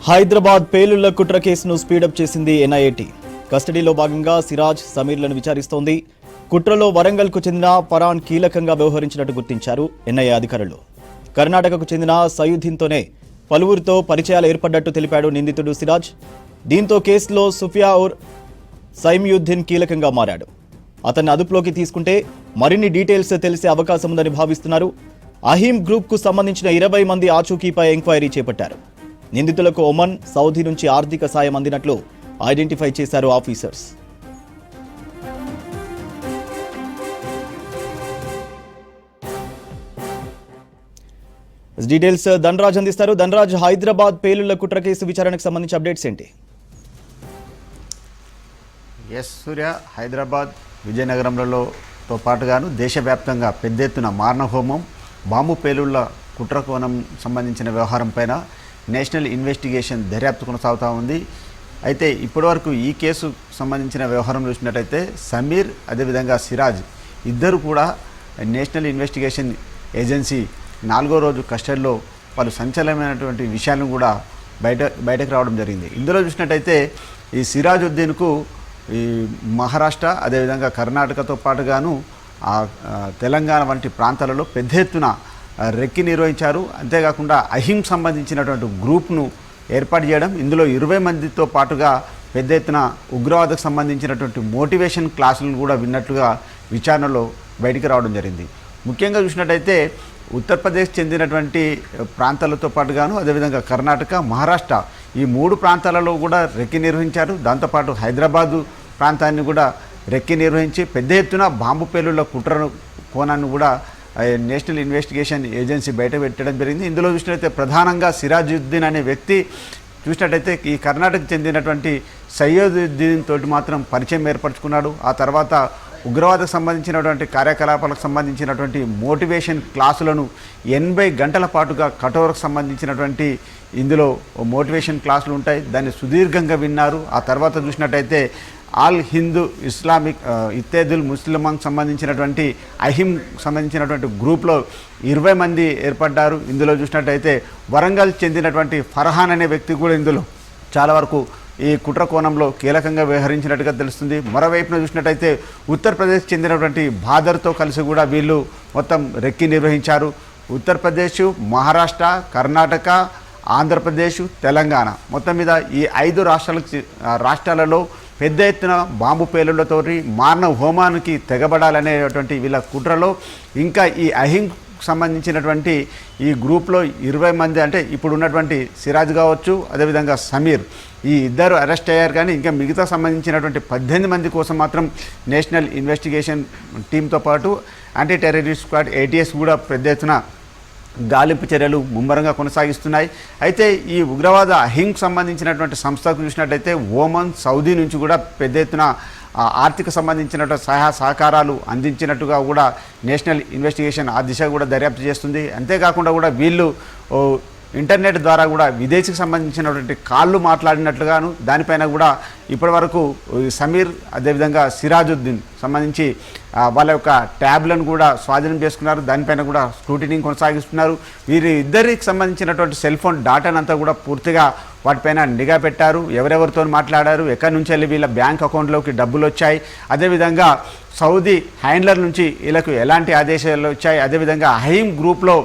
హైదరాబాద్ పేలుళ్ల కుట్ర కేసును స్పీడప్ చేసింది ఎన్ఐఏటీ. కస్టడీలో భాగంగా సిరాజ్, సమీర్లను విచారిస్తోంది. కుట్రలో వరంగల్కు చెందిన ఫరాన్ కీలకంగా వ్యవహరించినట్టు గుర్తించారు ఎన్ఐఏ అధికారులు. కర్ణాటకకు చెందిన సయుద్దీన్తోనే పలువురితో పరిచయాలు ఏర్పడ్డట్టు తెలిపాడు నిందితుడు సిరాజ్. దీంతో కేసులో సుఫియా ఉర్ సైమ్యుద్దీన్ కీలకంగా మారాడు. అతన్ని అదుపులోకి తీసుకుంటే మరిన్ని డీటెయిల్స్ తెలిసే అవకాశం ఉందని భావిస్తున్నారు. అహీం గ్రూప్కు సంబంధించిన 20 మంది ఆచూకీపై ఎంక్వైరీ చేపట్టారు. నిందితులకు ఒమన్, సౌదీ నుంచి ఆర్థిక సాయం అందినట్లు ఐడెంటిఫై చేశారు ఆఫీసర్స్. డీటెయిల్స్ ధనరాజ్ అందిస్తారు. ధనరాజ్, హైదరాబాద్ పేలుళ్ల కుట్ర కేసు విచారణకు సంబంధించి అప్డేట్స్ ఏంటి? సూర్య, హైదరాబాద్, విజయనగరంలో పాటుగాను దేశవ్యాప్తంగా పెద్ద ఎత్తున మారణహోమం, బాంబు పేలుళ్ల కుట్ర కోణం సంబంధించిన వ్యవహారం పైన నేషనల్ ఇన్వెస్టిగేషన్ దర్యాప్తు కొనసాగుతూ ఉంది. అయితే ఇప్పటివరకు ఈ కేసు సంబంధించిన వ్యవహారం చూసినట్టయితే సమీర్, అదేవిధంగా సిరాజ్ ఇద్దరు కూడా నేషనల్ ఇన్వెస్టిగేషన్ ఏజెన్సీ 4వ రోజు కస్టడీలో పలు సంచలనమైనటువంటి విషయాలను కూడా బయటకు రావడం జరిగింది. ఇందులో చూసినట్టయితే ఈ సిరాజుద్దీన్కు ఈ మహారాష్ట్ర, అదేవిధంగా కర్ణాటకతో పాటుగాను తెలంగాణ వంటి ప్రాంతాలలో పెద్ద ఎత్తున రెక్కి నిర్వహించారు. అంతేకాకుండా అహీం సంబంధించినటువంటి గ్రూప్ను ఏర్పాటు చేయడం, ఇందులో 20 మందితో పాటుగా పెద్ద ఎత్తున ఉగ్రవాదకు సంబంధించినటువంటి మోటివేషన్ క్లాసులను కూడా విన్నట్లుగా విచారణలో బయటికి రావడం జరిగింది. ముఖ్యంగా చూసినట్టయితే ఉత్తరప్రదేశ్ చెందినటువంటి ప్రాంతాలతో పాటుగాను అదేవిధంగా కర్ణాటక, మహారాష్ట్ర ఈ 3 ప్రాంతాలలో కూడా రెక్కి నిర్వహించారు. దాంతోపాటు హైదరాబాదు ప్రాంతాన్ని కూడా రెక్కి నిర్వహించి పెద్ద ఎత్తున బాంబు పేలుళ్ల కుట్ర కోణాన్ని కూడా నేషనల్ ఇన్వెస్టిగేషన్ ఏజెన్సీ బయట పెట్టడం జరిగింది. ఇందులో చూసినట్లయితే ప్రధానంగా సిరాజుద్దీన్ అనే వ్యక్తి చూసినట్టయితే ఈ కర్ణాటకకు చెందినటువంటి సయ్యదుద్దీన్ తోటి మాత్రం పరిచయం ఏర్పరచుకున్నాడు. ఆ తర్వాత ఉగ్రవాదకు సంబంధించినటువంటి కార్యకలాపాలకు సంబంధించినటువంటి మోటివేషన్ క్లాసులను 80 గంటల పాటుగా కఠోరకు సంబంధించినటువంటి ఇందులో మోటివేషన్ క్లాసులు ఉంటాయి, దాన్ని సుదీర్ఘంగా విన్నారు. ఆ తర్వాత చూసినట్టయితే ఆల్ హిందూ ఇస్లామిక్ ఇత్తేదుల్ ముస్లిమాంకి సంబంధించినటువంటి అహిం సంబంధించినటువంటి గ్రూప్లో 20 మంది ఏర్పడ్డారు. ఇందులో చూసినట్టయితే వరంగల్ చెందినటువంటి ఫర్హాన్ అనే వ్యక్తి కూడా ఇందులో చాలా వరకు ఈ కుట్ర కోణంలో కీలకంగా వ్యవహరించినట్టుగా తెలుస్తుంది. మరోవైపున చూసినట్టయితే ఉత్తరప్రదేశ్ చెందినటువంటి బాదర్తో కలిసి కూడా వీళ్ళు మొత్తం రెక్కి నిర్వహించారు. ఉత్తరప్రదేశ్, మహారాష్ట్ర, కర్ణాటక, ఆంధ్రప్రదేశ్, తెలంగాణ మొత్తం మీద ఈ 5 రాష్ట్రాలలో పెద్ద ఎత్తున బాంబు పేలుళ్లతోటి మారణ హోమానికి తెగబడాలనేటువంటి వీళ్ళ కుట్రలో ఇంకా ఈ అహిం సంబంధించినటువంటి ఈ గ్రూప్లో 20 మంది, అంటే ఇప్పుడు ఉన్నటువంటి సిరాజ్ కావచ్చు, అదేవిధంగా సమీర్, ఈ ఇద్దరు అరెస్ట్ అయ్యారు. కానీ ఇంకా మిగతా సంబంధించినటువంటి 18 మంది కోసం మాత్రం నేషనల్ ఇన్వెస్టిగేషన్ టీంతో పాటు యాంటీ టెర్రరిస్ట్ స్క్వాడ్ ATS కూడా పెద్ద ఎత్తున గాలింపు చర్యలు ముమ్మరంగా కొనసాగిస్తున్నాయి. అయితే ఈ ఉగ్రవాద అహింకు సంబంధించినటువంటి సంస్థకు చూసినట్టయితే ఓమన్, సౌదీ నుంచి కూడా పెద్ద ఎత్తున ఆర్థిక సంబంధించినటువంటి సహకారాలు అందించినట్టుగా కూడా నేషనల్ ఇన్వెస్టిగేషన్ ఆ దిశ కూడా దర్యాప్తు చేస్తుంది. అంతేకాకుండా కూడా వీళ్ళు ఇంటర్నెట్ ద్వారా కూడా విదేశీకి సంబంధించినటువంటి కాళ్ళు మాట్లాడినట్లుగాను దానిపైన కూడా ఇప్పటివరకు సమీర్, అదేవిధంగా సిరాజుద్దీన్ సంబంధించి వాళ్ళ యొక్క ట్యాబ్లను కూడా స్వాధీనం చేసుకున్నారు. దానిపైన కూడా స్క్రూటినీ కొనసాగిస్తున్నారు. వీరి ఇద్దరికి సంబంధించినటువంటి సెల్ ఫోన్ డాటానంతా కూడా పూర్తిగా వాటిపైన నిఘా పెట్టారు. ఎవరెవరితో మాట్లాడారు, ఎక్కడి నుంచి వెళ్ళి వీళ్ళ బ్యాంక్ అకౌంట్లోకి డబ్బులు వచ్చాయి, అదేవిధంగా సౌదీ హ్యాండ్లర్ నుంచి వీళ్ళకు ఎలాంటి ఆదేశాలు వచ్చాయి, అదేవిధంగా అహీం గ్రూప్లో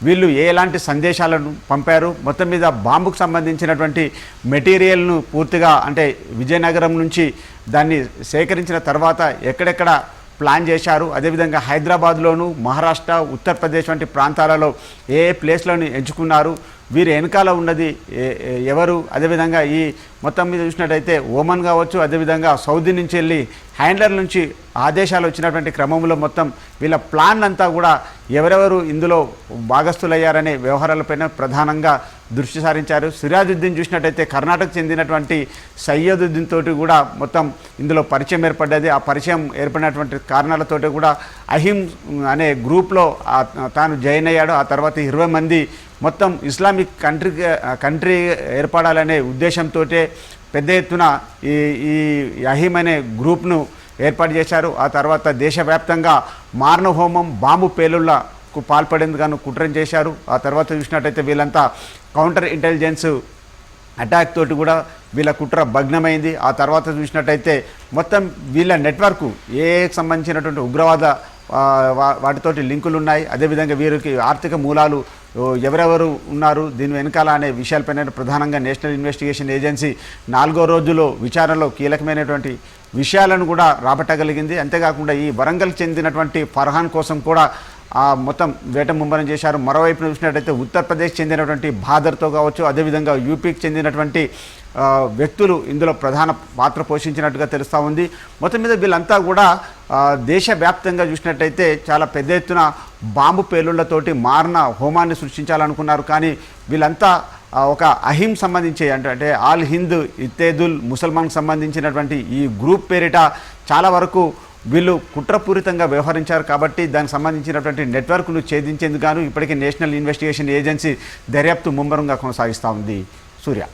వీళ్ళు ఎలాంటి సందేశాలను పంపారు, మొత్తం మీద బాంబుకు సంబంధించినటువంటి మెటీరియల్ను పూర్తిగా అంటే విజయనగరం నుంచి దాన్ని సేకరించిన తర్వాత ఎక్కడెక్కడ ప్లాన్ చేశారు, అదేవిధంగా హైదరాబాద్లోను, మహారాష్ట్ర, ఉత్తరప్రదేశ్ వంటి ప్రాంతాలలో ఏ ప్లేస్లను ఎంచుకున్నారు, వీరు వెనకాల ఉన్నది ఎవరు, అదేవిధంగా ఈ మొత్తం మీద చూసినట్టయితే ఓమన్ కావచ్చు, అదేవిధంగా సౌదీ నుంచి వెళ్ళి హ్యాండ్లర్ నుంచి ఆదేశాలు వచ్చినటువంటి క్రమంలో మొత్తం వీళ్ళ ప్లాన్ అంతా కూడా ఎవరెవరు ఇందులో భాగస్థులయ్యారనే వ్యవహారాలపైన ప్రధానంగా దృష్టి సారించారు. సిరాజుద్దీన్ చూసినట్టయితే కర్ణాటక చెందినటువంటి సయ్యదుద్దీన్ తోటి కూడా మొత్తం ఇందులో పరిచయం ఏర్పడ్డది. ఆ పరిచయం ఏర్పడినటువంటి కారణాలతోటి కూడా అహిం అనే గ్రూప్లో తాను జాయిన్ అయ్యాడు. ఆ తర్వాత 20 మంది మొత్తం ఇస్లామిక్ కంట్రీ ఏర్పడాలనే ఉద్దేశంతో పెద్ద ఎత్తున ఈ అహీం అనే గ్రూప్ను ఏర్పాటు చేశారు. ఆ తర్వాత దేశవ్యాప్తంగా మారణ హోమం, బాంబు పేలుళ్లకు పాల్పడేందుకు కుట్ర చేశారు. ఆ తర్వాత చూసినట్టయితే వీళ్ళంతా కౌంటర్ ఇంటెలిజెన్స్ అటాక్ తోటి కూడా వీళ్ళ కుట్ర భగ్నమైంది. ఆ తర్వాత చూసినట్టయితే మొత్తం వీళ్ళ నెట్వర్క్ ఏకి సంబంధించినటువంటి ఉగ్రవాద వాటితోటి లింకులు ఉన్నాయి. అదేవిధంగా వీరికి ఆర్థిక మూలాలు ఎవరెవరు ఉన్నారు దీని వెనకాల అనే విషయాలపైన ప్రధానంగా నేషనల్ ఇన్వెస్టిగేషన్ ఏజెన్సీ 4వ రోజులో విచారణలో కీలకమైనటువంటి విషయాలను కూడా రాబట్టగలిగింది. అంతేకాకుండా ఈ వరంగల్కి చెందినటువంటి ఫర్హాన్ కోసం కూడా మొత్తం వేట ముమ్మరం చేశారు. మరోవైపు చూసినట్టయితే ఉత్తరప్రదేశ్ చెందినటువంటి బాదర్తో కావచ్చు, అదేవిధంగా యూపీకి చెందినటువంటి వ్యక్తులు ఇందులో ప్రధాన పాత్ర పోషించినట్టుగా తెలుస్తూ ఉంది. మొత్తం మీద వీళ్ళంతా కూడా దేశవ్యాప్తంగా చూసినట్టయితే చాలా పెద్ద ఎత్తున బాంబు పేలుళ్లతోటి మారణ హోమాన్ని సృష్టించాలనుకున్నారు. కానీ వీళ్ళంతా ఒక అహిం సంబంధించి అంటే ఆల్ హింద్ ఇత్తేదుల్ ముసల్మాన్కి సంబంధించినటువంటి ఈ గ్రూప్ పేరిట చాలా వరకు వీళ్ళు కుట్రపూరితంగా వ్యవహరించారు. కాబట్టి దానికి సంబంధించినటువంటి నెట్వర్క్ను ఛేదించేందుకు గాను ఇప్పటికే నేషనల్ ఇన్వెస్టిగేషన్ ఏజెన్సీ దర్యాప్తు ముమ్మరంగా కొనసాగిస్తూ ఉంది. సూర్య.